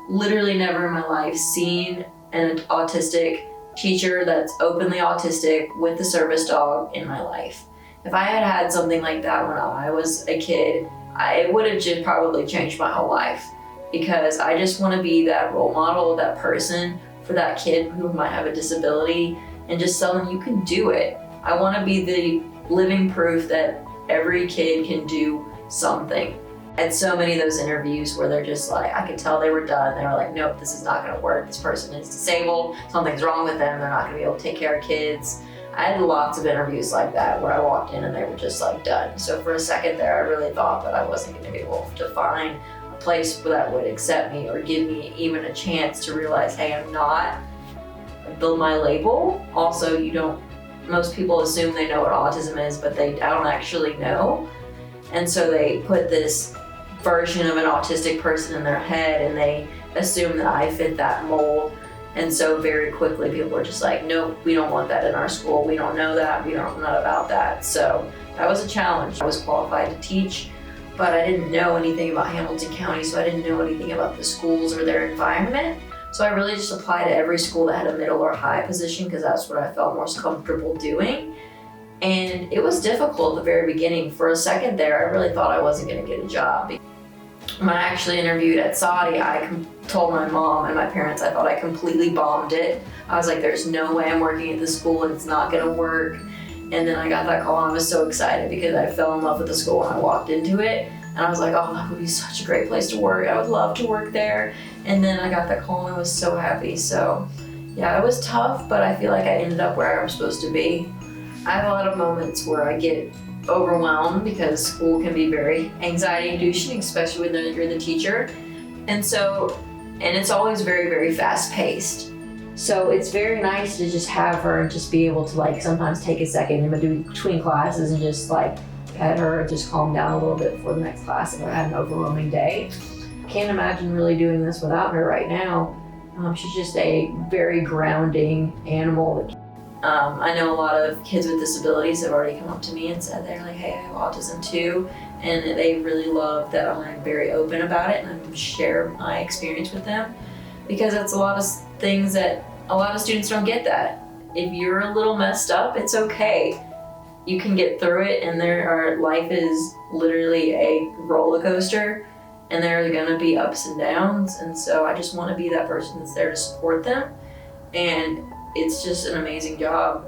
literally never in my life seen an autistic teacher that's openly autistic with a service dog in my life. If I had had something like that when I was a kid, it would have just probably changed my whole life, because I just want to be that role model, that person for that kid who might have a disability, and just tell them you can do it. I want to be the living proof that every kid can do something. I had so many of those interviews where they're just like, I could tell they were done. They were like, nope, this is not going to work. This person is disabled. Something's wrong with them. They're not going to be able to take care of kids. I had lots of interviews like that where I walked in and they were just like done. So for a second there, I really thought that I wasn't going to be able to find a place that would accept me or give me even a chance to realize, hey, I'm not build my label. Also, most people assume they know what autism is, but I don't actually know. And so they put this version of an autistic person in their head and they assume that I fit that mold. And so very quickly people were just like, nope, we don't want that in our school. We don't know that. We don't know about that. So that was a challenge. I was qualified to teach, but I didn't know anything about Hamilton County, so I didn't know anything about the schools or their environment. So I really just applied to every school that had a middle or high position because that's what I felt most comfortable doing. And it was difficult at the very beginning. For a second there, I really thought I wasn't going to get a job. When I actually interviewed at Soddy, I told my mom and my parents I thought I completely bombed it. I was like, there's no way I'm working at this school and it's not going to work. And then I got that call and I was so excited because I fell in love with the school when I walked into it. And I was like, oh, that would be such a great place to work. I would love to work there. And then I got that call and I was so happy. So yeah, it was tough, but I feel like I ended up where I was supposed to be. I have a lot of moments where I get overwhelmed because school can be very anxiety-inducing, especially when you're the teacher. And it's always very, very fast-paced. So it's very nice to just have her and just be able to like sometimes take a second in between classes and just like pet her and just calm down a little bit before the next class if I had an overwhelming day. I can't imagine really doing this without her right now. She's just a very grounding animal. I know a lot of kids with disabilities have already come up to me and said they're like, hey, I have autism too. And they really love that I'm very open about it and I share my experience with them, because it's a lot of things that a lot of students don't get that. If you're a little messed up, it's okay. You can get through it, and life is literally a roller coaster and there are gonna be ups and downs. And so I just wanna be that person that's there to support them. And it's just an amazing job.